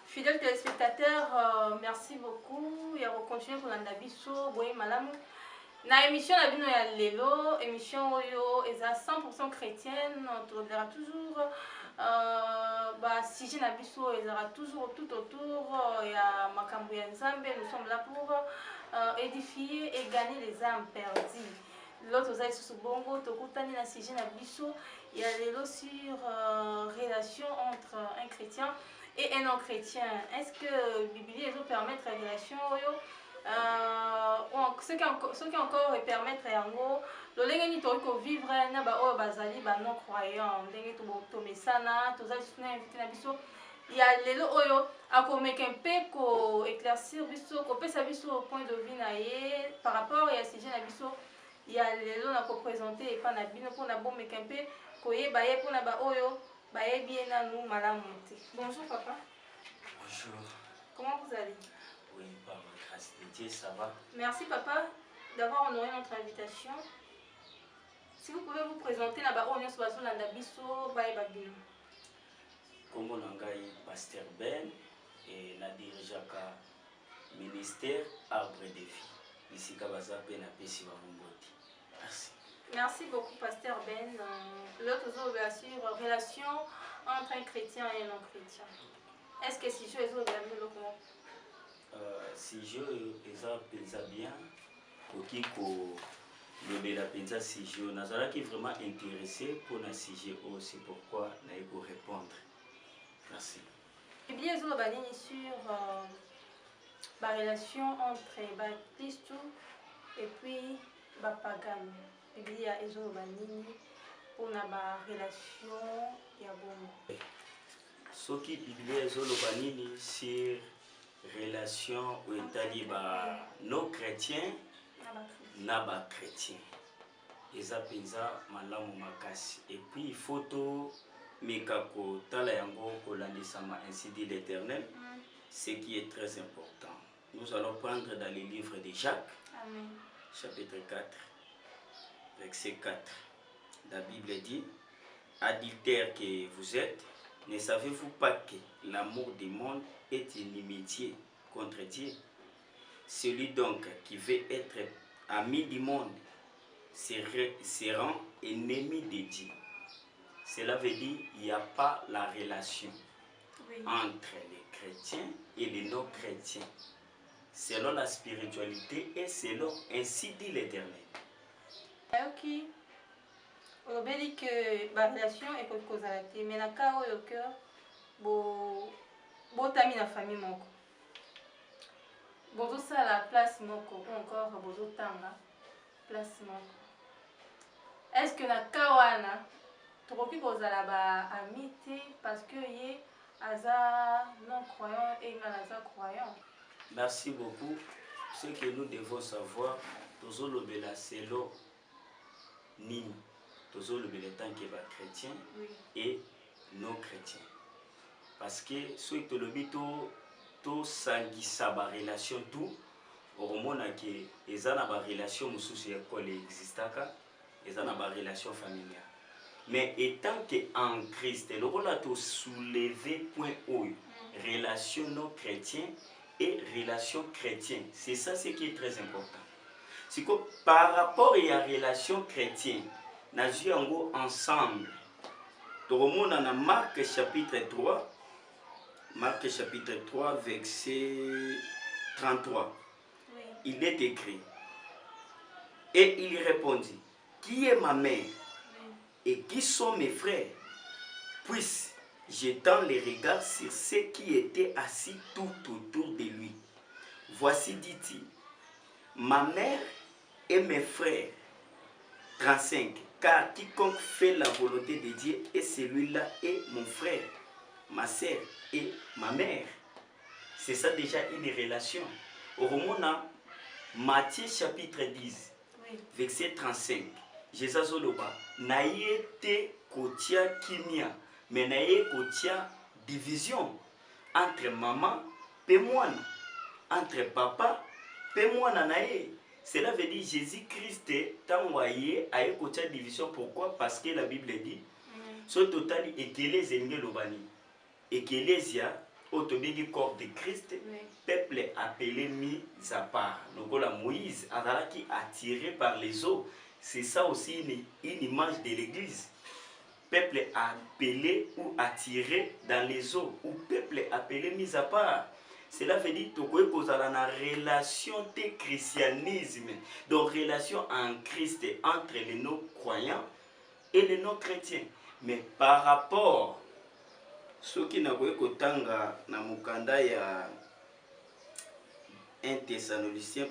Fidèles téléspectateurs, merci beaucoup. Et on continue pour l'andabiso, boy malam. Na émission la bino ya lelo, émission oyo eza 100% chrétienne, on trouvera toujours sujet na biso ezara toujours tout autour ya makambo ya Nzambe. Nous sommes là pour édifier et gagner les âmes perdues. L'autre oza sous bongo tokutani na sujet na biso ya lelo sur relation entre un chrétien et un non-chrétien. Est-ce que la Bible permettre la relation ce qui encore permettre yango lolenge ni to vivre na ba o bazali ba non croyant ndenge to mesana to za suna invité na biso ya lelo oyo akomeka mpe ko éclaircir biso ko pesa biso point de vue na ye par rapport ya sujet na biso ya lelo na ko présenter et pas na bino pour na bomeka mpe ko yeba ye pour na ba oyo bien à nous, madame Monté. Bonjour papa. Bonjour. Comment vous allez? Oui, par grâce de Dieu, ça va. Merci papa d'avoir honoré notre invitation. Si vous pouvez vous présenter là-bas, on est sur la zone d'Andabiso, Baïbabino. Comme on a Pasteur Ben et la dirigeaka ministère Arbre de Vie. Ici, Kabaza Ben a Pessi Wamumboti. Merci. Merci beaucoup, Pasteur Ben. L'autre zone sur relation entre un chrétien et un non-chrétien. Est-ce que si je les autres si je les bien, le la pensa si je n'azara qui vraiment intéressé pour un sujet aussi pourquoi n'aille pour répondre. Merci. Et bien les autres sur la relation entre Christ et puis Pagan. Il y a les autres pour la relation et à bon. Ce qui Bible est sur relation ou état nos chrétiens naba chrétiens. Eza penza malamu makasi. Et puis il faut tout mekako tala yango kolandisama ainsi dit l'Éternel, ce qui est très important. Nous allons prendre dans le livre de Jacques, Amen. Chapitre 4, verset 4. La Bible dit, adultères que vous êtes, ne savez-vous pas que l'amour du monde est inimitié contre Dieu? Celui donc qui veut être ami du monde se rend ennemi de Dieu. Cela veut dire qu'il n'y a pas la relation entre les chrétiens et les non-chrétiens. Selon la spiritualité et selon ainsi dit l'Éternel. Ok. On dit que la relation est pour cause à la mais la cas au cœur, t'as mis la famille moko. Bozo ça la place moko ou encore bozo tanga place moko. Est-ce que la kawana tu cause à la amitié parce que yé aza non croyant et aza croyant. Merci beaucoup. Ce que nous devons savoir, tous les selon Nini. Tous les temps qui est chrétien et non chrétien. Parce que ce que le bito to sangisa ba relation tout hormone que ezana ba relation mususu ya kole existaka ezana ba relation familiale. Mais étant que en Christ le rôle a to soulever point haut relation non chrétien et relation chrétien. C'est ça ce qui est très important. C'est que par rapport à la relation chrétienne nous avons ensemble. Nous avons Marc chapitre 3. Marc chapitre 3, verset 33. Oui. Il est écrit. Et il répondit, qui est ma mère et qui sont mes frères? Puis, jetant les regards sur ceux qui étaient assis tout autour de lui. Voici, dit-il, ma mère et mes frères. 35. Car quiconque fait la volonté de Dieu et celui-là est mon frère, ma sœur et ma mère. C'est ça déjà une relation. Au Romana, Matthieu chapitre 10, verset 35. Jésus Zoloba, naïe te kotia kimia, mais naïe kotia division entre maman et moi, entre papa et moi naïe. Cela veut dire Jésus-Christ t'a envoyé à une division. Pourquoi? Parce que la Bible dit, ce total est que les ennemis l'obani et que les ya autobiki corps de Christ, peuple appelé mis à part. Donc la Moïse qui attiré par les eaux. C'est ça aussi une image de l'église. Peuple appelé ou attiré dans les eaux, ou peuple appelé mis à part. Cela veut dire que vous avez une relation de christianisme, donc relation en Christ entre les non-croyants et les non-chrétiens. Mais par rapport ce qui n'a pas kotanga na mukanda ya 2 Thessaloniciens,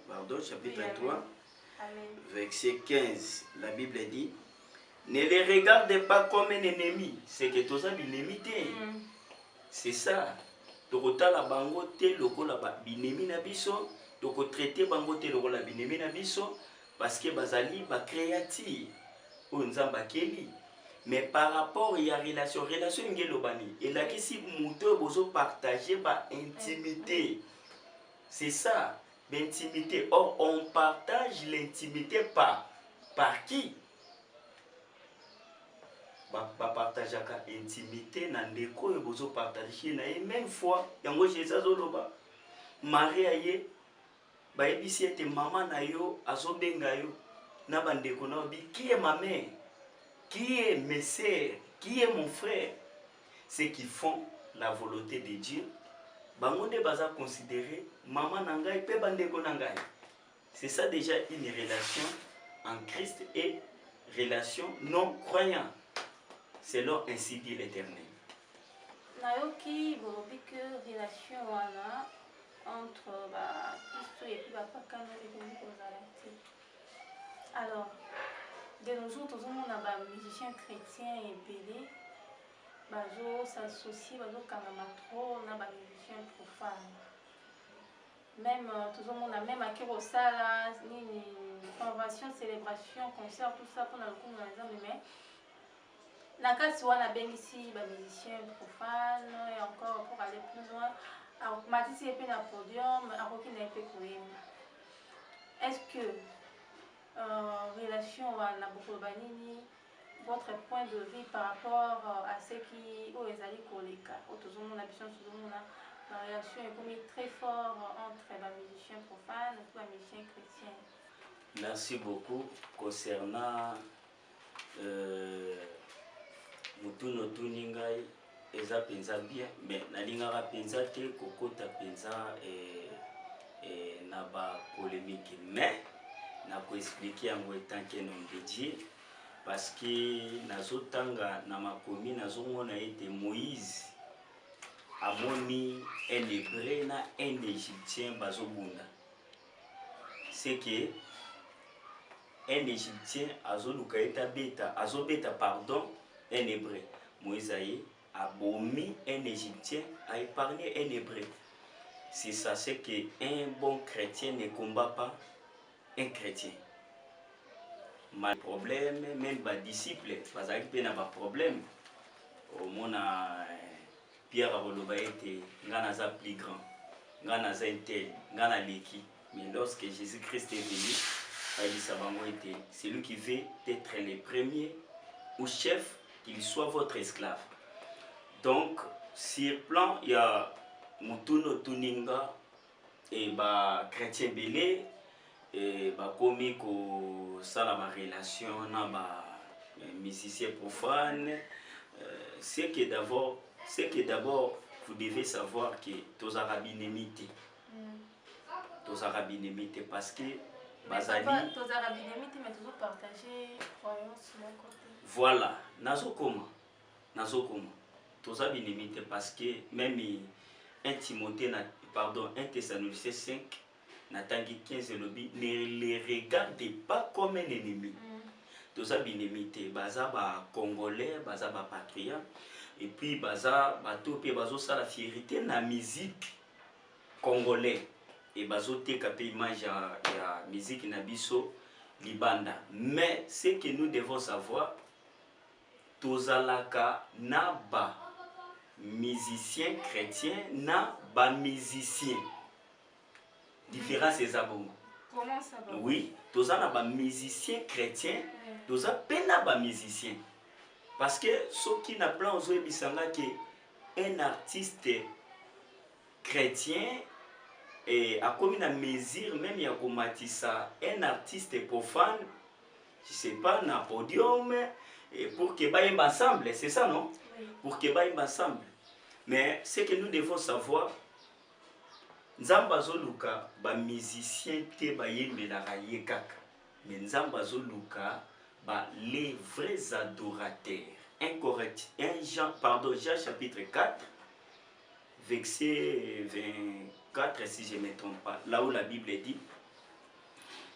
pardon, chapitre 3, verset 15, la Bible dit: ne les regarde pas comme un ennemi, c'est que tous les ennemis. C'est ça. Tokotala bango te lokola ba binemi na biso, toko traiter bango te lokola binemi na biso, parce que bazali ba créatif o nzamba keli. Mais par rapport à la relation ngelobani, et là si muto bozo partager ba intimité. C'est ça, l'intimité. Or on partage l'intimité par qui? Ba partage ka intimité na ndeko e bozo partager na e même fois yango Jésus zoloba Maria ye ba ebisi ete mama na yo azobenga yo na bandeko na bi qui est ma mère, qui est mes sœurs, qui est mon frère. Ceux qui font la volonté de Dieu bango nde baza considérer maman na ngai pe bandeko na ngai. C'est ça déjà une relation en Christ et relation non croyant. Selon ainsi dit l'Éternel. Nayoki bolobi que relation wana entre Christ et puis papa et puis. Alors, de nos jours, tous on a des musiciens chrétiens et belés, bazo s'associer, bazo kanama trop, on a des musiciens profanes. Même tout le monde a même à Kirosala, ni convention, célébration, concert, tout ça pour le coup dans les hommes, mais nakasi wana bengisi ba musiciens profanes et encore pour aller plus loin matisi epe na podium akoki na epe koyemba. Est-ce que relation wana bokoloba nini votre point de vue par rapport à ce qui oyo ezali koleka oyo tozomona biso tozomona la relation ekomi très fort entre ba musiciens profanes et ba musiciens chrétiens? Merci beaucoup. Concernant mutuno tuningai eza penza bien, mais nalingaka penza te kokota penza na ba polémique, mais na ko expliquer yango etant que nom de Dieu, parce que nazotanga na makomi nazomona ete Moïse amoni un hébreu na un égyptien bazobunda. C'est que un égyptien azoluka eta beta azobeta pardon un hébreu. Moïse a bomi un égyptien, a épargné un hébreu. C'est ça, c'est qu'un bon chrétien ne combat pas un chrétien. Mal problème, même les disciples, parce qu'il y a un problème. Au monde, Pierre a été plus grand, mais lorsque Jésus-Christ est venu, c'est lui qui veut être le premier ou chef, qu'il soit votre esclave. Donc, sur le plan, il y a Mutuno Tuninga et les chrétiens belés, et comme ça la relation avec les musiciens profanes. C'est que d'abord, vous devez savoir que tous Arabes n'imitent. Tous Arabes n'imitent parce que Bazali. Tous Arabes n'imitent, mais toujours partager croyance de mon côté. Voilà, nazokoma. Toza binemite parce que même 1 Thessaloniciens 5, Natangi 15 lobby, ne les regardez pas comme un ennemi. Toza binemite, baza ba congolais, baza ba patriote, et puis baza bato pe bazo sa la fierté na musique congolais et bazo te kapé image ya musique na biso libanda. Mais ce que nous devons savoir, tozalaka na ba musicien chrétien na ba musicien. Différence c'est bongo. Comment ça va? Oui, tozana ba musicien chrétien, toza pena ba musicien. Parce que ceux qui na plan ozo ebisanga que un artiste chrétien et a comme une mesure même ya komatisa un artiste profane, je sais pas, na podium et pour que baille ensemble, c'est ça non? Oui. Pour que baille ensemble. Mais ce que nous devons savoir, Nzamba zoluka ba musicien te ba yembelaka ye kaka, mais Nzamba zoluka ba les vrais adorateurs. Jean chapitre 4 verset 24 si je ne me trompe pas, là où la Bible dit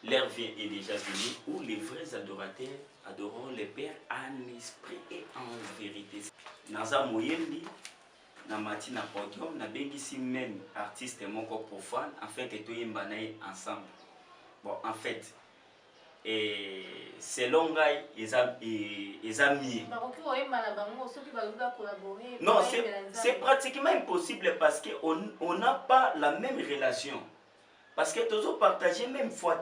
l'heure vient est déjà venue où les vrais adorateurs adoreront le Père en esprit et en vérité. Naza moyendi na mati na podium na bengisi même artiste moko profane afin que tout yemba ensemble. Bon, en fait, et selon Gai, ils ont mis. Non, c'est pratiquement impossible parce qu'on n'a pas la même relation. Parce que tous partagent même foi.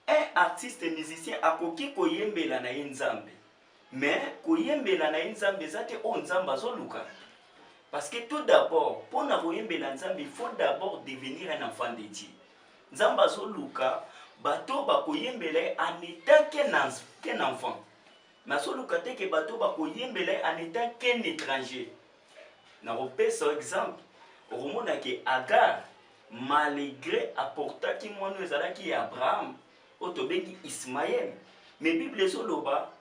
Un artiste musicien a koki koyembela na nzambe. Mais koyembela na nzambe zate o nzamba zoluka. Parce que tout d'abord, pour na koyembela nzambe, il faut d'abord devenir un enfant de Dieu. Nzamba zoluka bato bakoyembela en étant qu'un enfant. Mais soluka te que bato bakoyembela en étant qu'un étranger. Na repère exemple, au que Agar malgré apporta qui moi nous ala qui Abraham otobengi Ismaël, mais Bible soloba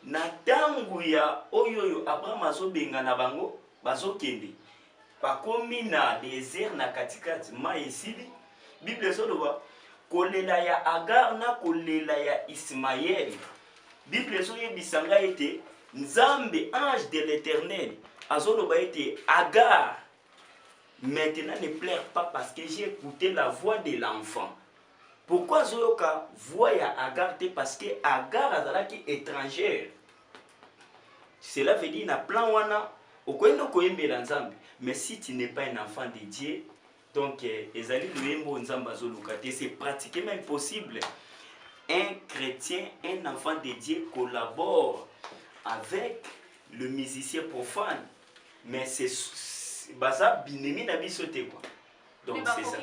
na tangu ya oyoyo Abraham azobenga na bango bazokende bakomi na désert na katikati ma esili. Bible soloba kolela ya Agar na kolela ya Ismaël. Bible soyebisa nga ete Nzambe ange de l'Éternel azoloba ete Agar maintenant ne pleure pas parce que j'ai écouté la voix de l'enfant. Pourquoi Zoyoka voix ya Agar? Parce que Agar azalaki étrangère. Cela veut dire na plan wana okoyendo koyembela Nzambe. Mais si tu n'es pas un enfant de Dieu, donc ezali loyembo Nzamba zoluka te, c'est pratiquement impossible. Un chrétien, un enfant de Dieu collabore avec le musicien profane. Mais c'est baza binemi na biso te quoi. Donc c'est ça.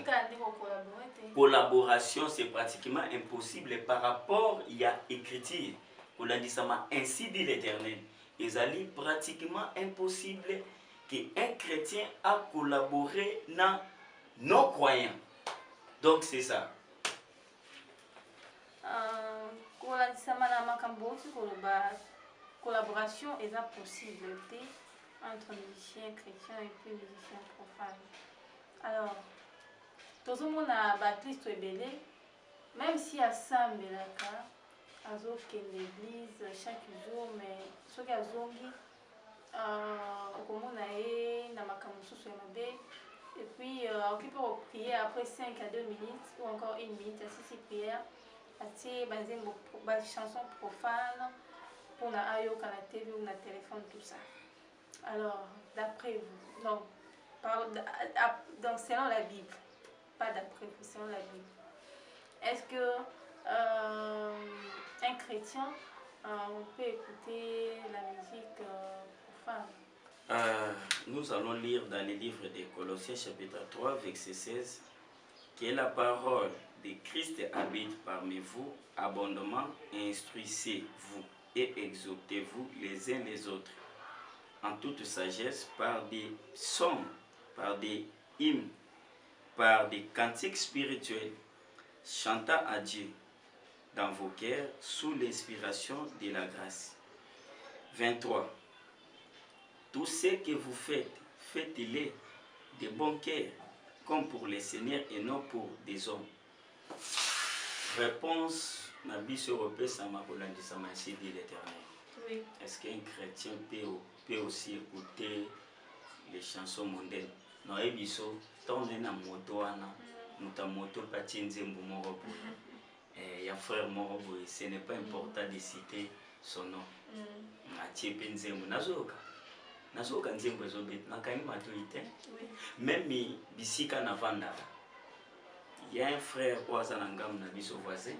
Collaboration, c'est pratiquement impossible par rapport il y a écriture. On a dit ça ainsi dit l'Éternel. Ezali pratiquement impossible qu'un chrétien a collaboré dans non croyants. Donc c'est ça. Collaboration est possible entre musiciens chrétiens et puis musiciens profanes. Alors, tout le monde a Baptiste Ebele, même si à Sambelaka, à l'église chaque jour, mais ce qui a zongi, au monde a na makamusu et puis on peut prier après 5 à 2 minutes ou encore 1 minute, si prière, à des chansons profanes pour na ayo na TV ou na téléphone tout ça. Alors, d'après vous, non, donc selon la Bible, pas d'après vous, selon la Bible, est-ce que un chrétien peut écouter la musique profane? Nous allons lire dans le livre de Colossiens chapitre 3, verset 16, que la parole de Christ habite parmi vous abondamment, instruisez-vous et exhortez-vous les uns les autres en toute sagesse par des psaumes, par des hymnes, par des cantiques spirituels, chantant à Dieu dans vos cœurs sous l'inspiration de la grâce. 23. Tout ce que vous faites, faites-le de bon cœur, comme pour le Seigneur et non pour des hommes. Réponse, Nabi Européen, ça m'a dit l'Éternel. Oui. Est-ce qu'un chrétien peut aussi écouter les chansons mondaines? Non, ebiso, tant on est na moto ana, muta moto pati nzembo morobo. Il y a frère morobo, ce n'est pas important de citer son nom. Atie pe nzembo nazoka. Nazoka nzembo ezobet nakani maturité. Même bisika na vanda. Il y a un frère Ouazanangam na biso voisin,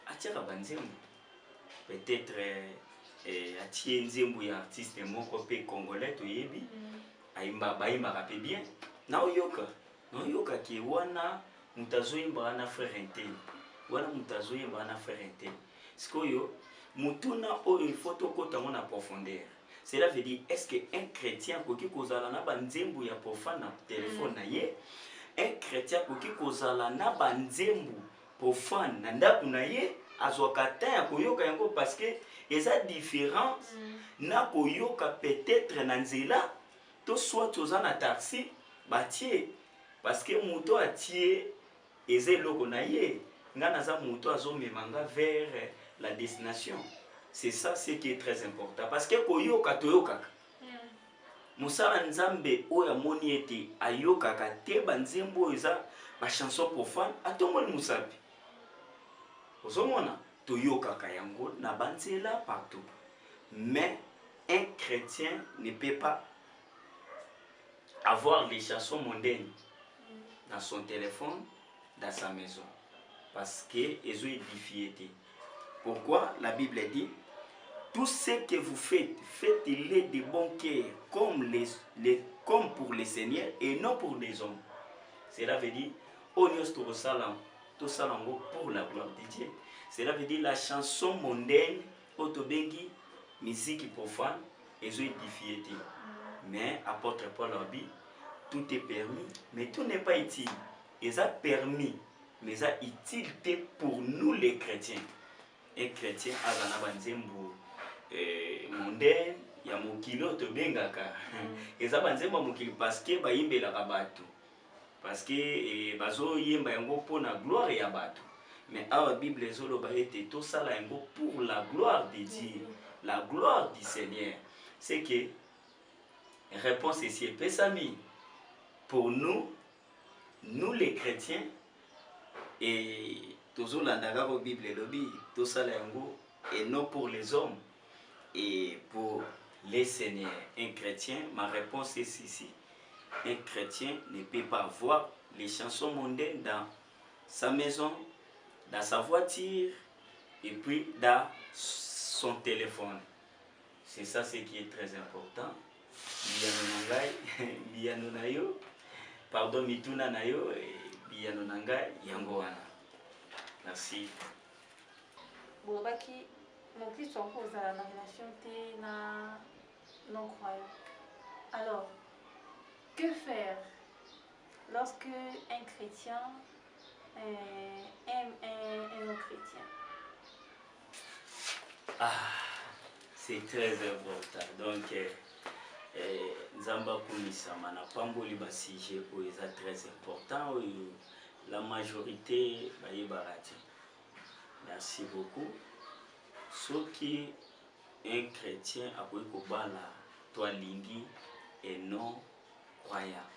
atira banzembo. Peut-être atie nzembo ya artiste moko pe congolais toyebi. bayimbaka mpe bien naoyoka ke wana moto azoyimbaka na frère intel wana moto azoyimbaka na frère intel sikoyo mutuna oyo il faut tokotango na profondeur. Cela veut dire est-ce que un chrétien koki kozala na banzembo ya profane na téléphone na ye, un chrétien koki kozala na banzembo profane na ndako na ye, azwaka temps ya koyoka yango parce que eza différence na koyoka peut-être na nzela to soit toza na taxi batie parce que moto atie eza eloko na ye nga naza moto azomemanga vers la destination. C'est ça ce qui est très important parce que koyoka toyokaka mosala nzambe oyo amoni ete ayokaka te banzembo oyo eza bachanson profane atongoli mosapi ozomona toyokaka yango na banzela partout. Mais un chrétien ne peut pas avoir les chansons mondaines dans son téléphone, dans sa maison, parce qu'ils ont édifié. Pourquoi la Bible dit tout ce que vous faites, faites-le de bon cœur, comme pour le Seigneur et non pour les hommes. Cela veut dire tout ça pour la gloire de Dieu. Cela veut dire la chanson mondaine, autobengi, musique profane, ils ont édifié. Mais apôtre Paul a dit tout est permis, mais tout n'est pas utile. Ils ont permis, mais ils ont utile pour nous les chrétiens. Un chrétien a la banzembo mondaine, ya mokili otobengaka. Ils ont banzembo mokili parce que ba yimbelaka bato. Parce que bazo yemba yango pour la gloire ya bato. Mais la Bible ezoloba ete tout ça là yango pour la gloire de Dieu, la gloire du Seigneur. C'est que réponse ici est pesami. Pour nous les chrétiens, et toujours l'andara au Bible lobby, tout ça là et non pour les hommes et pour les seigneurs. Un chrétien, ma réponse est ici. Un chrétien ne peut pas avoir les chansons mondaines dans sa maison, dans sa voiture et puis dans son téléphone. C'est ça ce qui est très important. Biyano na yo, pardon mituna na yo, biyano na ngai yango wana. Merci. Bobaki mon Christ pose à la relation te na non-croyant. Alors, que faire lorsque un chrétien aime un non-chrétien? C'est très important. Donc, Nzamba Kumisama na pamboli ba sujet oyo eza très important oyo la majorité bayebarati. Merci beaucoup. Soki un chrétien akoki kobala toi lingi et non croyant.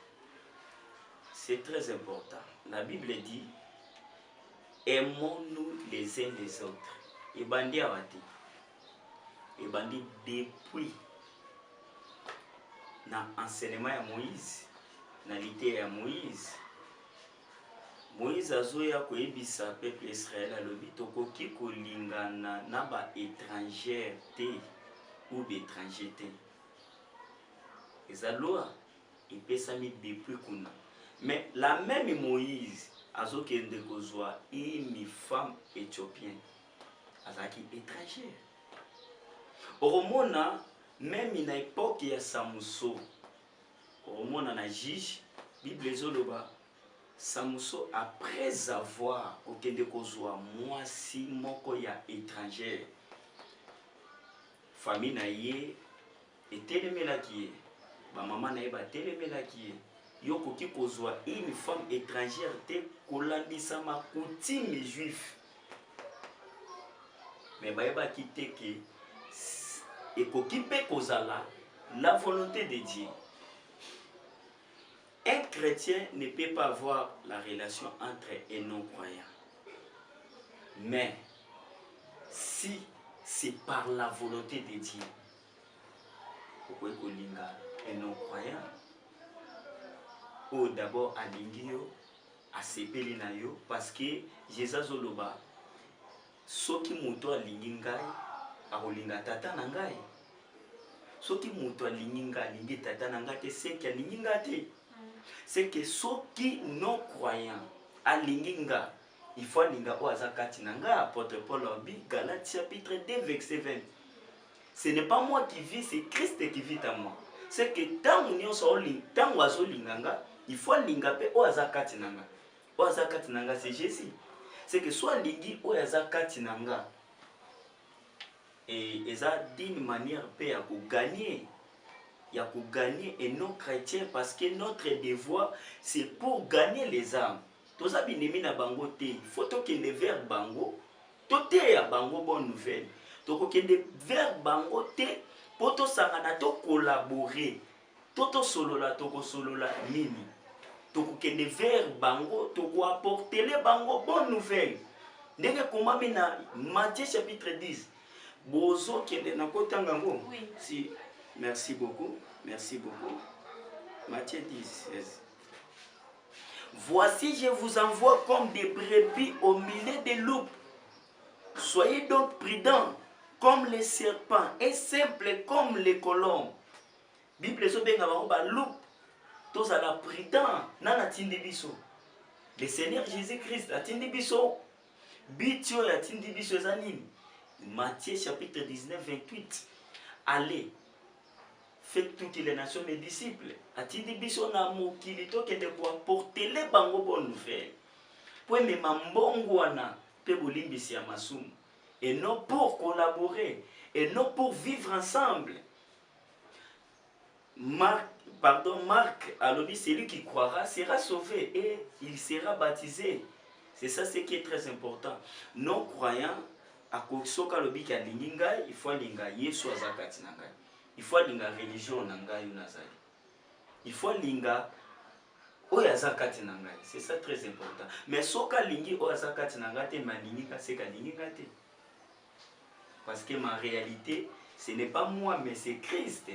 C'est très important. La Bible dit aimons-nous les uns les autres. Et bandi awati. Et bandi depuis na enseignement ya Moïse, na lité ya Moïse. Moïse azoya koyebisa peuple Israël alobi tokoki kolingana na ba étranger te ou étranger te. Eza loi epesami depuis kuna. Mais la même Moïse azokende kozwa une femme éthiopienne azaki étrangère. Oromona même na époque ya Samson, oromona na juge Bible ezoloba Samson après avoir okende kozwa mwasi moko ya étrangère, famille na ye etelemelaki ye, ba mama na ye batelemelaki ye, yo koki kozwa une femme étrangère te kolandisa ma coutume juif. Mais bayebaki te ke ekoki pe kozala la volonté de Dieu. Un chrétien ne peut pas avoir la relation entre un non-croyant. Mais si c'est par la volonté de Dieu, pourquoi kolinga un non-croyant ou d'abord alingi yo asepeli na yo parce que Jésus zoloba soki moto alingi ngai akolinga tata na ngai. soki moto alingi nga alingi tata na nga te seki alingi nga te. C'est que soki non croyant alingi nga il faut alinga o aza kati na nga. Apôtre Paul abi Galates chapitre 2 verset 20. Ce n'est pas moi qui vis, c'est Christ qui vit en moi. C'est que tango nyonso tango azolinga nga il faut alinga pe o aza kati na nga. O aza kati na nga c'est Jésus. C'est que soit lingi o aza kati na nga et eza d'une manière pe ya ko gagner. Il y a pour gagner et non chrétiens parce que notre devoir c'est pour gagner les âmes. Tous les binemi na bango te, il faut tokende vers bango, tote ya bango bonne nouvelle. Tokende vers bango te, poto sangana to collaborer. Toto solola toko solola nini. Tokende vers bango, toko apporter les bango bonne nouvelle. Ndenge komami na Matthieu chapitre 10. Bozo kende na kotanga ngo. Oui. Si merci beaucoup. Merci beaucoup. Matthieu 10, 16. Voici, je vous envoie comme des brebis au milieu des loups. Soyez donc prudents comme les serpents et simples comme les colombes. Bible so benga ba loup. Tous à la prudent nana tindi biso. Le Seigneur Jésus-Christ a tindi biso. Bitio ya tindi biso zanini. Matthieu chapitre 19 28. Allez, faites toutes les nations mes disciples. Atindi biso na mokili tokende ko apporter les bango bonne nouvelle. Po mema mbongo wana pe bolimbisi ya masumu. Et non pour collaborer, et non pour vivre ensemble. Marc, alobi, celui qui croira sera sauvé et il sera baptisé. C'est ça ce qui est très important. Non croyant akosoka lobi ka linga, il faut linga Yesu azakati na ngai. Il faut linga religion na ngai unazali. Il faut linga oyazakati na ngai. C'est ça très important. Mais soka lingi oyazakati na ngai te malingi ka seka lingi ka te. Parce que ma réalité, ce n'est pas moi, mais c'est Christ.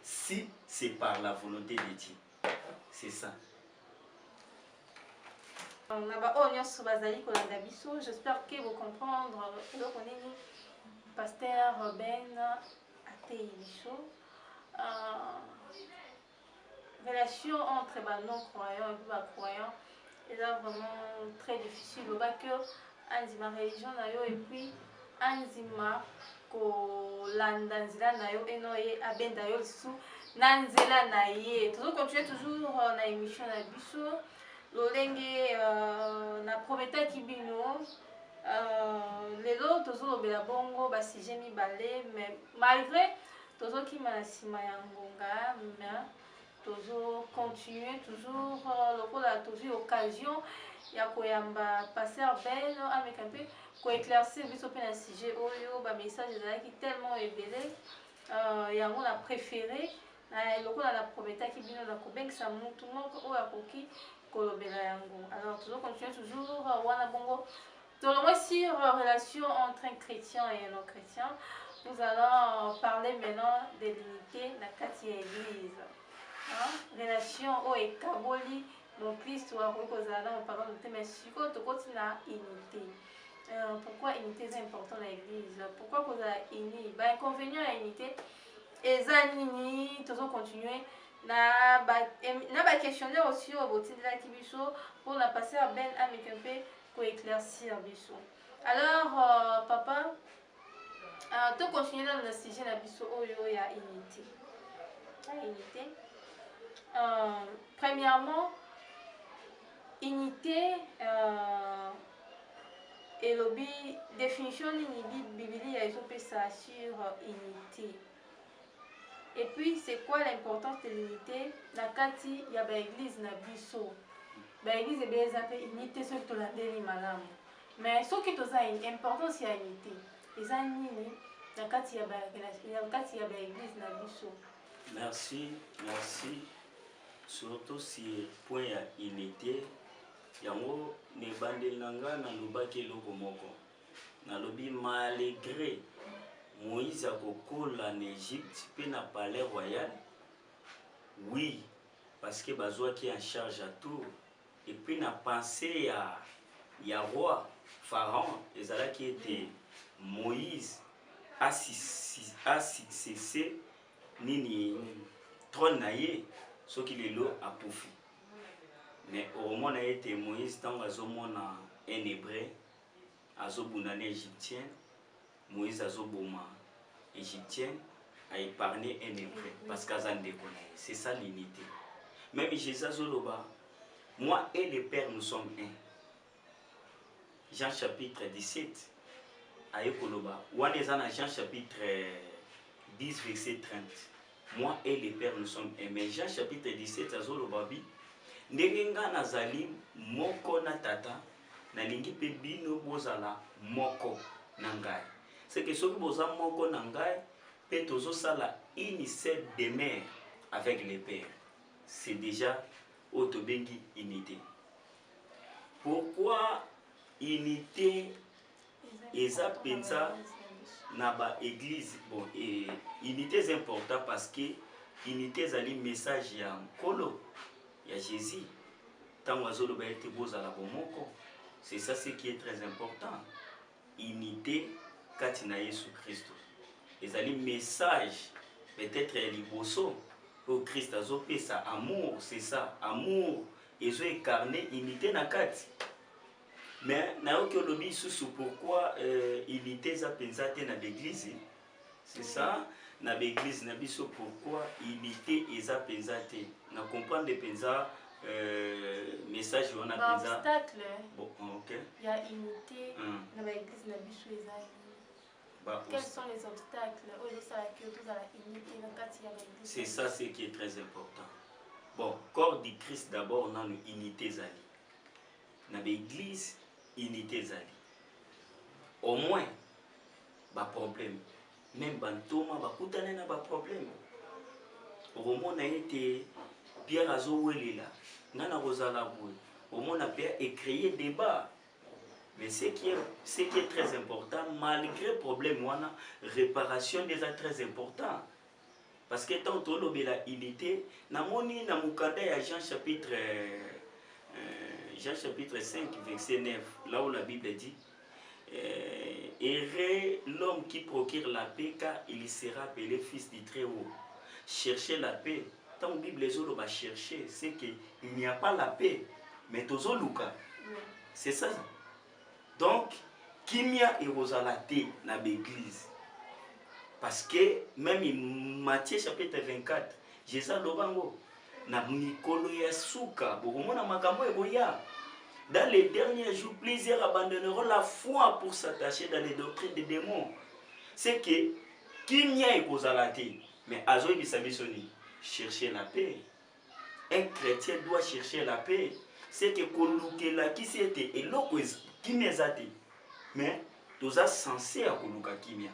Si c'est par la volonté de Dieu. C'est ça. J'espère que vous comprendre pasteur Ben Ateicho. Relation entre les non-croyants et les croyants est vraiment très difficile. On voit que anzima religion et puis anzima ko landa nzela na yo enoye abenda yo sous nanzela na ye. Toujours continuer toujours na émission na biso lolenge na prophète kibino lelo toujours lobela bongo ba sujet mibale mais malgré toujours ki manasima ya ngonga mais toujours continuer toujours lokola toujours occasion ya koyamba passer Ben avec un peu ko éclaircir biso pe na sujet oyo ba message ezalaki tellement évelé yango na préféré na lokola na prophète kibino na kobengisa mutu moko oyo akoki kolobela yango. Alors toujours continuer toujours wana bongo tolongo sur relation entre un chrétien et un non chrétien. Nous allons parler maintenant de l'unité na kati ya église. Relation o ekaboli mon Christ wa kozala na parole de mais siko tokoti na unité. Pourquoi unité est important dans l'église? Pourquoi kozala uni? Ba inconvénient à unité eza nini? Toujours continuer na ba questionnaire aussi au botindela kibiso pour la passer à Ben avec un peu pour éclaircir biso. Alors papa to continuer dans le sujet na biso oyo ya unité. Unité. Premièrement, unité et la définition de Bible ça sur unité. Et puis, c'est quoi l'importance de l'unité? La kati ya ba église na biso. Ba église est bien appelée unité sur tout l'année malamu. Mais ce qui est une importance ya unité. Les anini la kati ya ba église na biso. Merci, merci. Surtout si point ya unité yango ne bandelanga na lobaki loko moko. Na lobi malgré Moïse a kokola en Égypte puis na palais royal. Oui, parce que bazwa qui est en charge à tout. Et puis na pensé ya roi Pharaon ezala qui était Moïse a successé nini trône na ye soki lelo akufi. Mais au moment na été Moïse tant azomona un hébreu azobuna na égyptien, Moïse azoboma égyptien a épargné un hébreu parce qu'azan déconné. C'est ça l'unité. Même Jésus azoloba, moi et le Père nous sommes un. Jean chapitre 17 ayekoloba wana eza na Jean chapitre 10 verset 30. Moi et le Père nous sommes un. Mais Jean chapitre 17 azoloba bi ndenge nga nazali moko na tata nalingi pe bino bozala moko na ngai. C'est que soki boza moko na ngai pe tozosala une seule demeure avec le Père. C'est déjà autobengi unité. Pourquoi unité eza pensa na ba église bon et unité est important parce que unité ezali message ya nkolo ya Jésus tant azolo ba ete bozala bomoko. C'est ça ce qui est très important. Unité kati na Yesu Christo ezali message peut-être liboso pour Christ azopesa amour. C'est ça amour ezo incarné unité na kati. Mais nayoki olobi susu pourquoi unité eza penza te na l'église. C'est ça na l'église na biso pourquoi unité eza penza te na comprendre penza message wana penza obstacle bon OK il y a unité na l'église na biso eza quels sont les obstacles au ça la que tous à la unité na kati ya l'église. C'est ça ce qui est très important. Bon corps du Christ d'abord on a une unité zali na l'église unité zali au moins ba problème même bantoma bakutana na ba problème romona été Pierre azowelela ngana kozala boye omona Pierre et créer débat. Mais ce qui est très important malgré problème wana réparation déjà très important parce que tant to lobela unité namoni na mukanda ya Jean chapitre 5 verset 9 là où la Bible dit heureux l'homme qui procure la paix car il sera appelé fils du Très-Haut. Chercher la paix. Tant que la Bible va chercher, c'est qu'il n'y a pas la paix. Mais tozo luka. C'est ça. Donc, kimia et rosalate na l'église. Parce que même Matthieu chapitre 24, Jésus lobango na mikolo ya suka, bokomona makambo eboya. Dans les derniers jours, plusieurs abandonneront la foi pour s'attacher dans les doctrines des démons. C'est que, qui n'y a pas mais Azoï Bissabissoni, chercher la paix. Un chrétien doit chercher la paix. C'est que Kolukela qui c'était et l'autre qui m'est athée. Mais tous a censé à Koluka Kimia.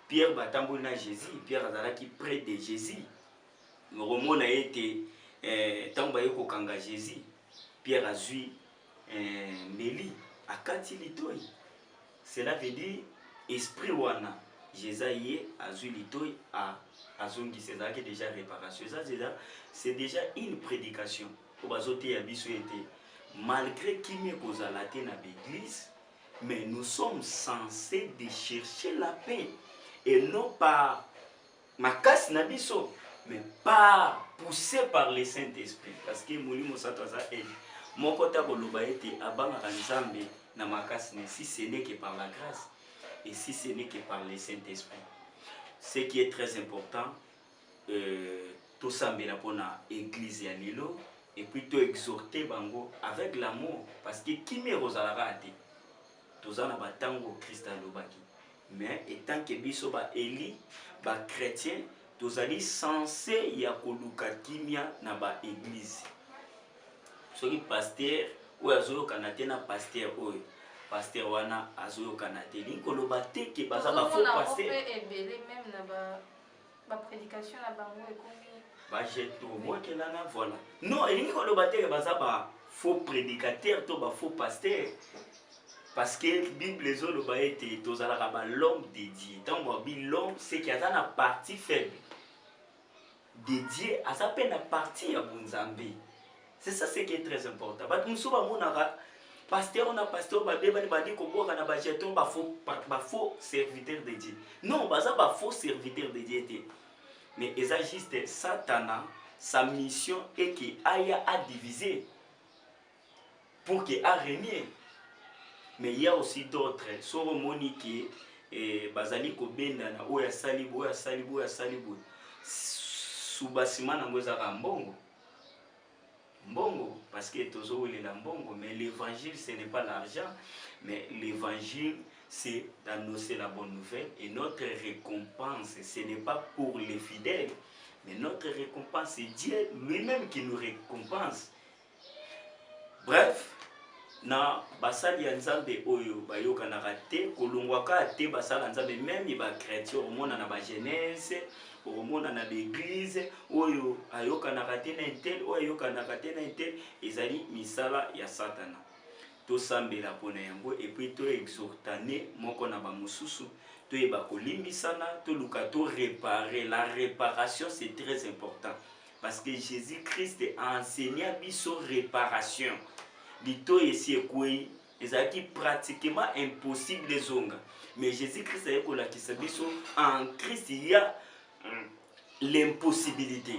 Pierre Batambona Jésus, Pierre Azala qui près de Jésus. Le roman a été Tambaye Kanga Jésus. Pierre a zui Méli à Katilitoi. Cela veut dire esprit wana. Jésus a zui Litoi à Azongi. C'est ça qui est déjà réparation. C'est déjà une prédication. Malgré qu'il n'y ait pas la dans l'église, mais nous sommes censés de chercher la paix. Et non pas ma casse nabiso, mais pas poussé par le Saint-Esprit. Parce que Moulimo Satoza est mon côté Boloba était Abanga Nzambe na makas si ce n'est que par la grâce et si ce n'est que par le Saint-Esprit. Ce qui est très important, tout ça mais pour l'église ya Lilo et plutôt exhorter bango avec l'amour parce que qui me rosalara ate tout ça na batango Christ alobaki. Mais étant que biso ba eli ba chrétien tous ali censé ya koluka kimia na ba église. Soki pasteur ou azoyo kanate na pasteur oyo pasteur wana azoyo kanate linkoloba te ke baza ba faux pasteur ebele même na ba prédication na bango ekomi ba jeto moi que là voilà non linkoloba te ke baza ba faux prédicateur to ba faux pasteur parce que Bible les autres ba été tozala ba l'homme dédié tant ba bi l'homme c'est qu'il y a dans la partie faible dédié à sa peine la partie à Bunzambi. C'est ça ce qui est très important. Parce que nous sommes pasteur on a pasteur babeba ni bandi ko boka na ba jeton ba faux serviteur de Dieu. Non, baza ba faux serviteur de Dieu. Mais eza juste Satan, sa mission est que aya a diviser pour que a régner. Mais il y a aussi d'autres soro monique bazali ko benda na oya salibo subasima na ngoza ka mbongo parce que tozo le la mbongo. Mais l'évangile ce n'est pas l'argent, mais l'évangile c'est d'annoncer la bonne nouvelle. Et notre récompense ce n'est pas pour les fidèles, mais notre récompense c'est Dieu lui-même qui nous récompense. Bref, na basali ya nzambe oyo bayoka na raté kolongwaka te basala nzambe même ba chrétien omona na ba jeunesse omona na l'église oyo ayoka na raté na intel oyo ayoka na raté na intel ezali misala ya Satana. To sambela pona yango et puis to exhortaner moko na ba mususu to yeba kolimbisana to luka to réparer. La réparation c'est très important parce que Jésus-Christ a enseigné biso réparation. Lito esi ekoi ezaki pratiquement impossible les onga, mais Jésus-Christ a école qui biso en Christ il y a l'impossibilité.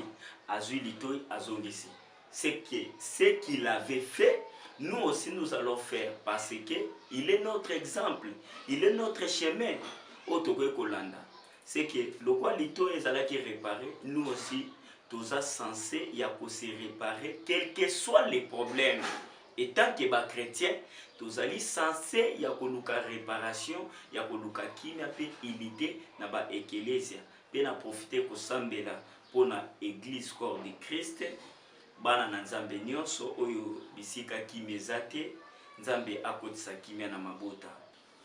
Azui lito azongisi. C'est que ce qu'il avait fait, nous aussi nous allons faire parce que il est notre exemple, il est notre chemin. Otoko kolanda. C'est que le quoi lito ezalaki réparer, nous aussi tous censés y a se réparer quels que soient les problèmes. Et tant que ba chrétien, tous allons censés y a koluka réparation, y a koluka kimia pe unité na ba ecclésia. Pe na profiter ko sambela pour na église corps de Christ. Bana na nzambe nyonso oyo bisika kimezate, nzambe akotisa kimia na mabota.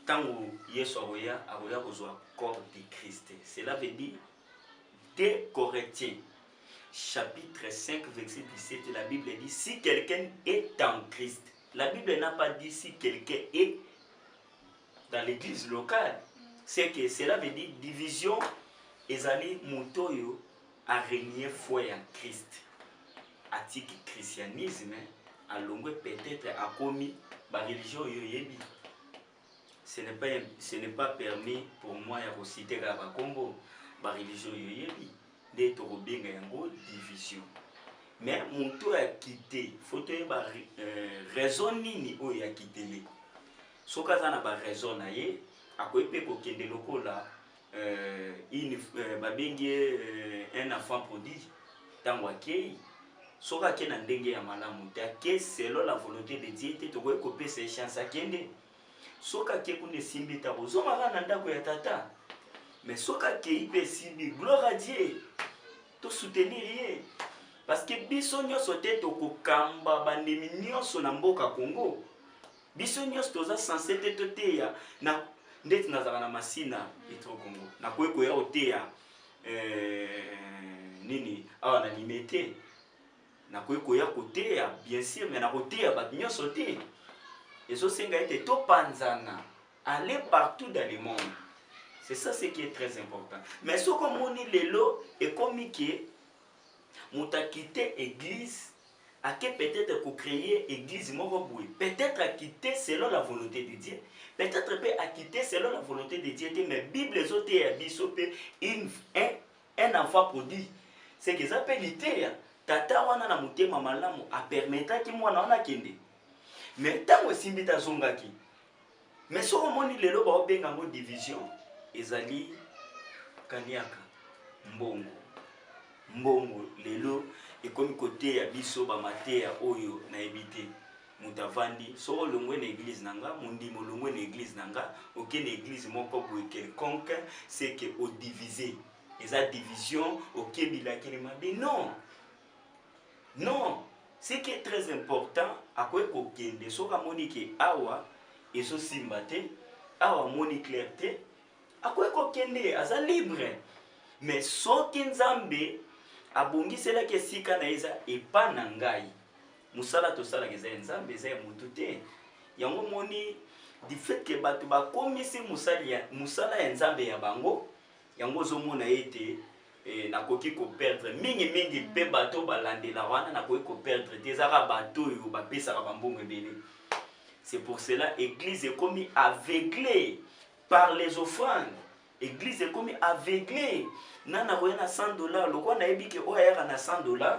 Tango Yesu akoya kozwa corps de Christ. Cela veut dire 2 Corinthiens chapitre 5, verset 17, la Bible dit si quelqu'un est en Christ. La Bible n'a pas dit si quelqu'un est dans l'église locale. C'est que cela veut dire division ezali mutoyo a régné foi en Christ. Atiki christianisme a longue peut-être a commis la religion yoyebi. Ce n'est pas permis pour moi de citer la la religion yoyebi. D'être au bien yango division. Mais mon tour a quitté, faut te raison nini o ya quitté le. Soka za na ba raison na ye, akoipe ko kende lokola babengi un enfant prodige tango akei. Soka ke na ndenge ya malamu ta ke selon la volonté de Dieu te to ko pesa chance akende. Soka ke kunde simbi ta kozoma na ndako ya tata. Mais soka ke ipe simbi gloire à Dieu. To soutenir rien parce que biso nyonso te to kokamba bandemi nyonso na mboka Congo. Biso nyonso toza censé te to teya na ndeti nazaka na masina etro Congo. Na kweko ya oteya nini awa na limité. Na kweko ya koteya bien sûr mais na koteya ba nyonso te. Ezo senga ete to panzana aller partout dans le monde. C'est ça ce qui est très important. Mais ce qu'on moni lelo est comme que muta quitté église a que peut-être pour créer église moroboui. Peut-être à quitter selon la volonté de Dieu. Peut-être peut à quitter selon la volonté de Dieu. Mais Bible les autres a bisopé un enfant prodigue. C'est qu'ils appellent l'ité. Tata wana na mutema malamu a permettre que moi na kende. Mais tant aussi mbita zongaki. Mais ce qu'on moni lelo ba obenga mo division. Ezali kaniaka mbongo lelo ekomi côté ya biso ba mateya oyo na ebité mutavandi so longwe na église nanga mundimo longwe na église nanga aucune église moko boye quelconque c'est que au diviser eza division okebila kelema be non ce qui est très important akoye kokende soka moni ke awa ezo simbate awa moni clarté akoye kokende aza libre. Mais soki nzambe abongisela ke sika na eza epa na ngai musala tosala ke za nzambe eza ya mutu te yango moni du fait que batu bakomisi musala ya nzambe ya bango yango zomona ete nakoki ko perdre mingi pe bato balandela wana nakoki ko perdre te ezaka bato oyo bapesaka bambongo ebele. C'est pour cela l'église est comme aveuglée par les offrandes. L'église est comme aveuglée. Nana koya na $100, le quoi na ebike oya na $100,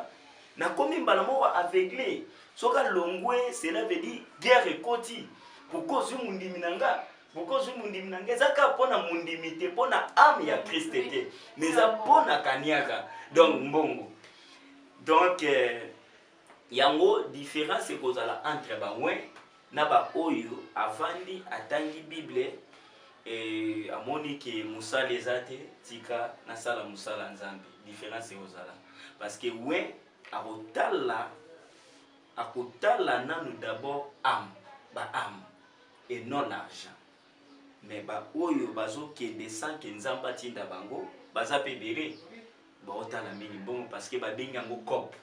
na komi mbala moko aveuglé. Soka longwe, cela veut dire guerre ekoti. Pourquoi zu mundimi nanga? Pourquoi zu mundimi nanga? Ezaka pona mundimi te, pona âme ya Christ te. Mais za pona kaniaka. Donc mbongo. Donc yango différence ekozala entre bamwe na ba oyo avandi atangi Bible et amoni ke musala ezate tika na sala musala nzambe. Différence ekozala parce que ouais akotala nanu d'abord âme, ba âme et non l'argent. Mais ba oyo bazo kende sans ke nzamba tinda bango baza pebere ba otala mingi bon parce que ba benga ngo cop.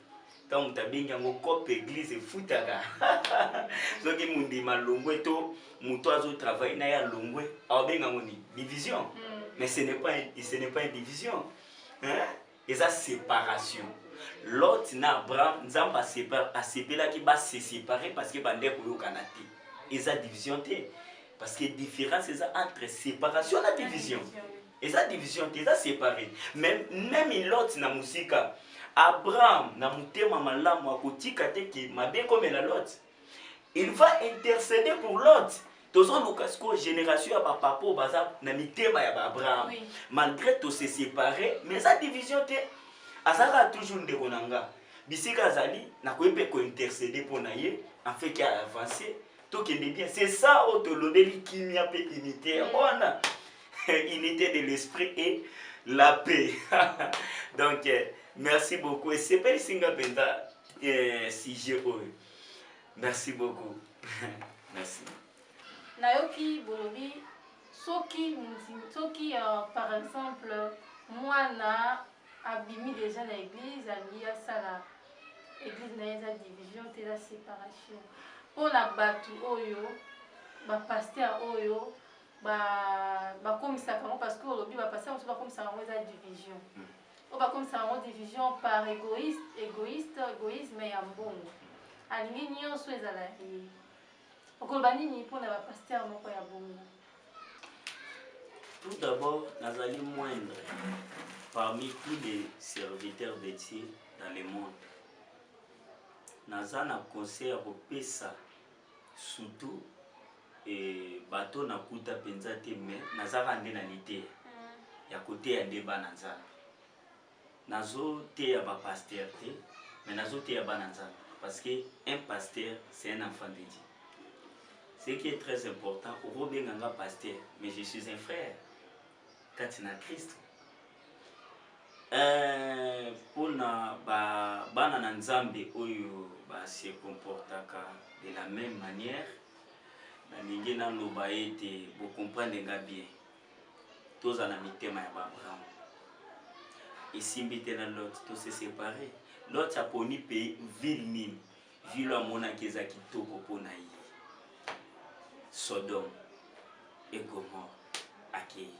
Quand tu as bien un cop église futaka. Donc il dit malongwe to muto azo travail na ya longwe a benga ngoni division. Mais ce n'est pas une division. Hein? Et ça séparation. L'autre na Abraham nzamba a séparé qui va se séparer parce que bande ko yo kanati. Et ça division té parce que différence c'est entre séparation et division. Et ça division té ça séparé. Même l'autre na musika Abraham na mutema malamu akotika te ki mabe comme la Lot. Il va intercéder pour Lot. Tozo lukasko génération ya papa baza na mitema ya Abraham. Oui. Malgré tout se séparer, mais sa division te azaka toujours ndeko nanga. Bisika zali na koyebe ko intercéder pour naye en fait qu'il a avancé. To kende bien, c'est ça autolobeli kimia pe unité. On a unité de l'esprit et la paix. Donc merci beaucoup. Et c'est pas Singa Benda si j'ai eu. Merci beaucoup. Merci. Nayoki Bolobi, soki par exemple, moi na abimi déjà dans l'église, alia sala église na yeza division, te la séparation. Pour la batu oyo, ba pasteur oyo, ba comme ça parce que aujourd'hui ba pasteur on va comme ça on a division. On va comme ça en division par égoïsme et ambongo. Alingi nyonso ezala okolbani ni pour na pasteur moko ya bongo. Tout d'abord, nazali moindre parmi tous les serviteurs de Dieu dans le monde. Nazana conseil à kopesa surtout et bateau na kuta penza te mais nazaka nde na lité ya côté ya ndeba na nzala. Nazo te ya ba pasteur te mais nazo te ya bana nzala parce que un pasteur c'est un enfant de Dieu. Ce qui est très important, au benga pasteur mais je suis un frère quand tu n'as Christ. Pour na bana na nzambe oyo ba se comportaka de la même manière na ningi na loba ete vous comprendre nga bien. Tous en mitema ya Abraham. Isimbi te na Lot, tous se séparés. Lot a poni pays ville nini. Ville à mona keza kitoko pona yi. Sodome et Gomorrhe akei.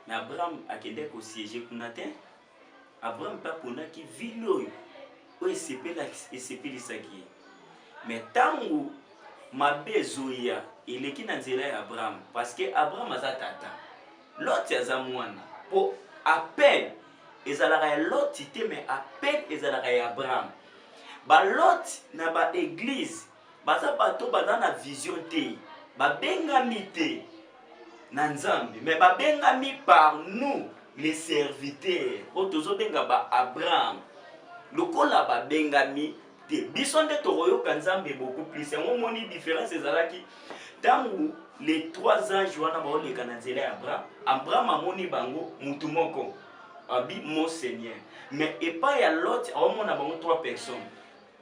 Mais Abraham akende ko siéger kunate. Abraham pa pona ki ville oyo. O esepeli saki. Mais tangu mabe zoya eleki na nzela ya Abraham parce que Abraham aza tata. Lot aza mwana. Po appel ezalaka ya Lot te mais appel ezalaka ya Abraham. Ba Lot na ba église baza bato baza na vision te. Ba bengami te na nzambe mais ba bengami par nous les serviteurs. Otozo benga ba Abraham. Lokola ba bengami te biso nde tokoyoka nzambe beaucoup plus. On moni différence ezalaki tangu les 3 anges wana baoleka na nzela ya Abraham. Abraham amoni bango mutu moko. Abi mon Seigneur. Mais et pas ya Lot, on a bango 3 personnes.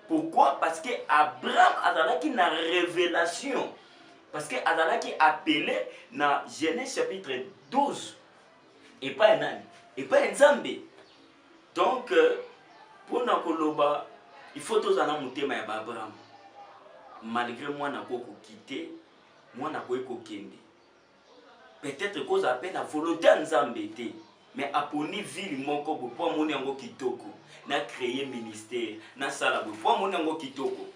Pourquoi? Parce que Abraham azalaki na révélation. Parce que azalaki appelé na Genèse chapitre 12. Et pas un et pas un Nzambe. Donc pour na koloba, il faut tous en mutema ya Abraham. Malgré moi na ko quitter, moi na ko kende. Peut-être cause appelle la volonté Nzambe te. Mais aponi ville moko bo po moni yango kitoko na créer ministère na sala bo po moni yango kitoko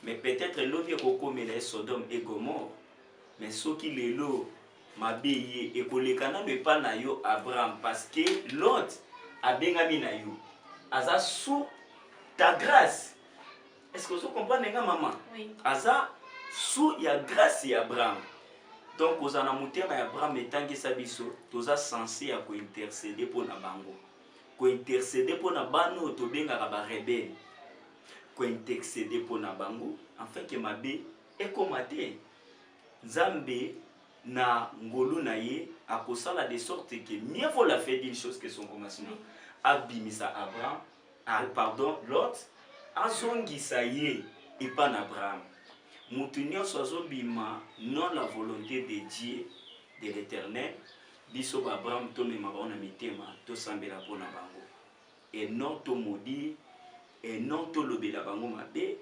mais peut-être lobi ekokomela Sodome et Gomorre, mais soki lelo mabe ye ekoleka nano epa na yo Abraham, parce que Lot abengami na yo aza sous ta grâce. Est-ce que vous comprenez, maman? Oui. Aza sous ya grâce ya Abraham. Donc aux anamutema ya Abraham etangi sabiso, toza censé ya ko intercéder pour na bango. Ko intercéder pour na bano to benga ba rebelle. Ko intercéder pour na bango afin que mabe ekomate. Nzambe na ngolu na ye akosala de sorte que mieux vaut la faire d'une chose que son commencement. Abimisa Abraham, pardon, Lot, azongisa ye epa na Abraham. Mutu nyonso azobima non la volonté de Dieu, de l'Éternel, biso ba Abraham tomema ba na mitema to sambela pona bango. Et non to maudire, et non to lobela bango mabe,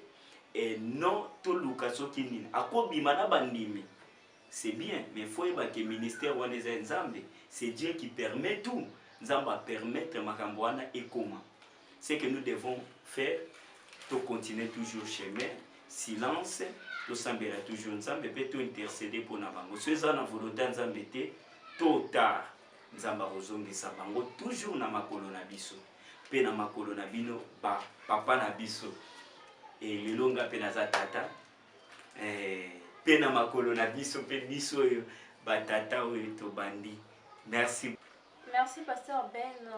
et non to luka soki nini. Akobima na bandimi. C'est bien, mais il faut que le ministère wana eza Nzambe. C'est Dieu qui permet tout. Nzamba permettre makambo wana et comment. Ce que nous devons faire, to continuer toujours chemin, silence, to sambela toujours Nzambe, peut to intercéder pour na bango. Ce ça na volonté Nzambe te, tôt ou tard, Nzamba rozongisa bango toujours na makolo na biso. Pe na makolo na bino ba papa na biso. Et lelonga pe na za tata. Pe na makolo na biso pe biso yo batata oyo to bandi. Merci. Merci Pasteur Ben,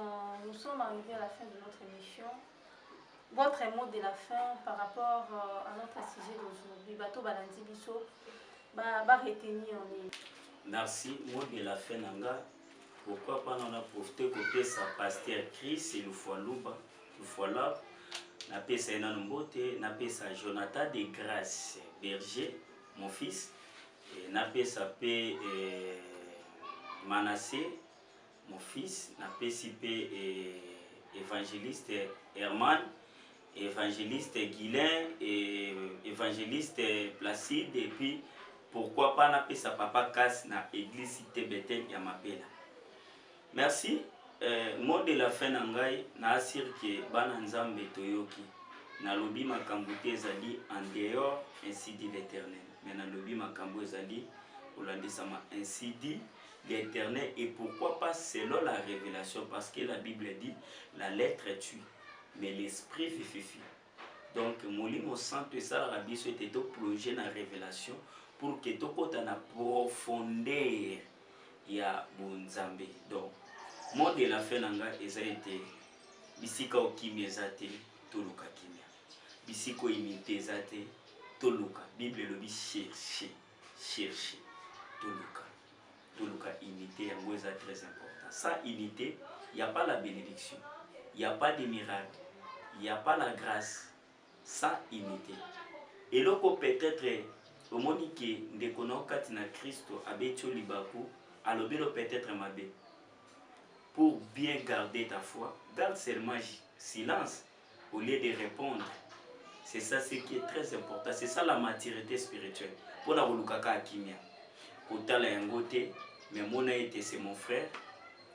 nous sommes arrivés à la fin de notre émission. Votre mot de la fin par rapport à notre sujet d'aujourd'hui, Bato Balandi Biso, ba retenir en ligne. Merci, mot de la fin nanga. Pourquoi pas on a profité côté sa pasteur Chris et le fois Luba, le fois là, na pesa ena nombote, na pesa Jonathan de Grâce Berger, mon fils, et na pesa pe Manassé, mon fils, na pesi pe évangéliste Herman, évangéliste Guilain et évangéliste Placide, et puis pourquoi pas na pesa papa Casse na église Cité Bethel ya Mapela. Merci. Mot de la fin nangai na asir que bana nzambe toyoki na lobi makambo te ezali en dehors ainsi dit l'Éternel, mais na lobi makambo ezali olandisama ainsi dit l'Éternel, et pourquoi pas selon la révélation, parce que la Bible dit la lettre tue mais l'esprit vivifie. Donc molimo santo ça la biso était to plonger na révélation pour que to kota na profondeur ya bonzambe. Donc mot de la fin nanga eza été bisika okimi ezate toluka kimia, bisiko imité ezate toluka. Bible lobi chercher toluka imité yango eza très important. Sans imité, il y a pas la bénédiction, il y a pas de miracle, il y a pas la grâce. Sans imité. Et loko peut-être au monique de konokati na Christo abetio libaku alobelo peut-être mabe. Pour bien garder ta foi, garde seulement silence au lieu de répondre. C'est ça ce qui est très important. C'est ça la maturité spirituelle. Pour la volukaka akimia. Kotala yangote, mais mon été c'est mon frère,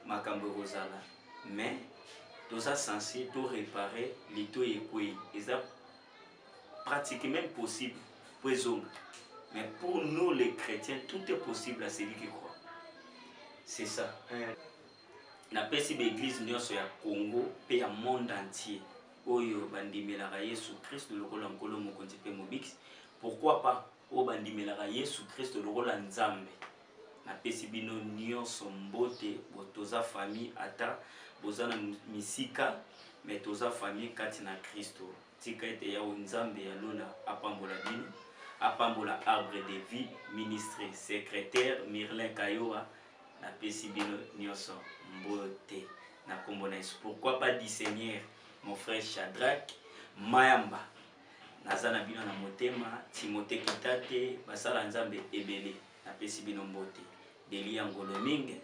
makambo rosala. Mais tout ça censé tout réparer, lito ekoi. Et ça pratiquement même possible pour les hommes. Mais pour nous les chrétiens, tout est possible à celui qui croit. C'est ça. Na pesi l'église nyonso ya Congo pe ya monde entier oyo bandimelaka Yesu Christ lokola nkolo mokonzi pe mobix. Pourquoi pas o bandimelaka Yesu Christ lokola Nzambe. Na pesi bino nyonso mbote botoza famille ata bozana misika mais toza famille kati na Christo. Tika ete ya Nzambe ya lola apambola bino, apambola arbre de vie, ministre secrétaire Mirlin Kayoa. Na pesi bino nyonso mbote na kombo na Yesu. Pourquoi pas du Seigneur mon frère Shadrach Mayamba nazana bino na motema Timothée Kitate basala Nzambe ebele na pesi bino mbote Delia Ngolo Minge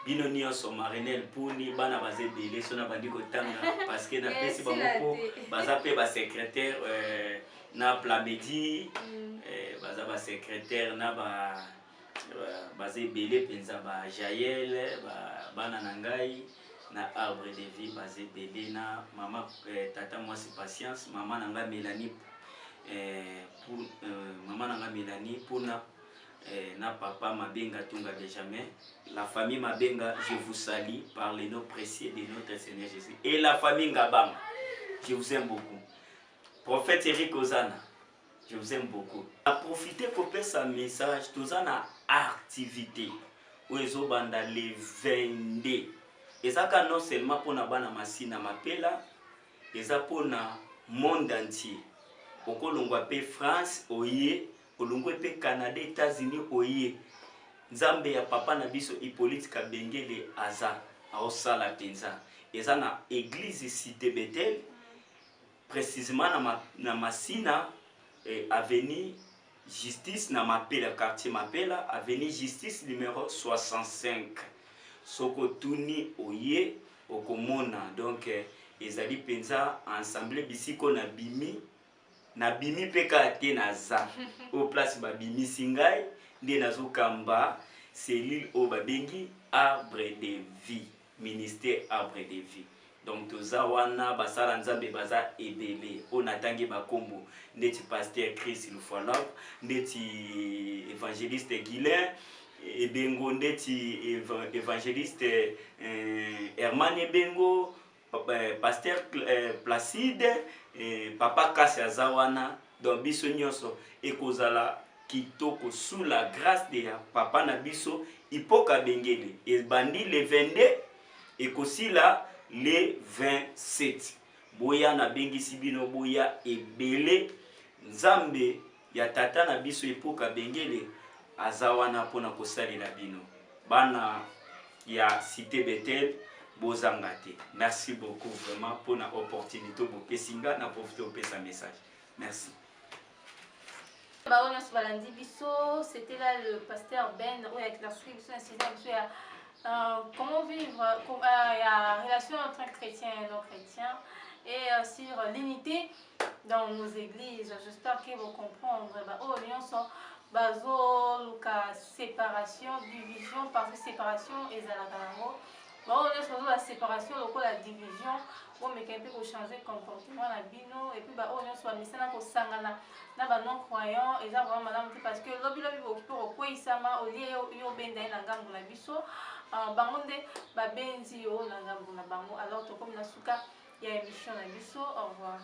bino nyonso Marinel Puni bana baze belé sona bandi kotanga parce que na pesi bango baza pe ba secrétaire na Plamedi baza ba secrétaire na ba basé belé penza ba Jaël bana nangai na arbre de vie basé belé na maman tata moi c'est patience maman nanga Mélanie pour maman nanga Mélanie pour na papa Mabenga Tunga Benjamin, la famille Mabenga, je vous salue par les noms précieux de notre Seigneur Jésus. Et la famille Ngabam, je vous aime beaucoup. Prophète Eric Ozana, je vous aime beaucoup. A profiter pour faire sa message, tous en activité. Où ils ont banda les 22. Et ça non seulement pour na bana masina mapela, et ça pour le monde entier. Au Colombo France, oye, Colombo Canada, États-Unis, oye. Nzambe ya papa na biso Hippolyte Kabengele aza aosala penza. Et ça na église Cité Bethel, précisément na masina avenue Justice na mapela quartier mapela avenue Justice numéro 65. Soko tuni oye okomona donc ezali penza ensemble bisiko na bimi peka te naza au place ba bimi singai nde nazokamba cellule o babengi arbre de vie, ministère arbre de vie. Donc toza wana basala nzambe baza ebele on atangi bakombo ndeti pasteur Chris Lufola, ndeti évangéliste Guilain ebengo ndeti évangéliste Herman Ebengo, pasteur Placide, papa Kasi azawana. Donc biso nyonso ekozala kitoko sous la grâce de papa na biso Ipoka Bengele et bandi le 22 ekosila le 27. Boya na bengisi bino boya ebele nzambe ya tata na biso Ipoka Bengele azawana pona kosalela bino bana ya Cité Bethel bozangate. Merci beaucoup vraiment pour la opportunité bokesinga na profiter au sa message. Merci. C'était là le pasteur Ben avec la comment vivre la relation entre chrétiens et non chrétiens et sur l'unité dans nos églises. J'espère que vous comprendrez. Séparation, division, parce que séparation est à la séparation, la division, mais quand peut changer le comportement la bino et puis on soit mis ça pour sangana na non croyant et ça vraiment madame parce que lobby pour quoi sama au lieu yo benda na ngambo na biso bangonde ba benzi yo na ngambo na bango alors to comme na suka ya émission na biso au revoir.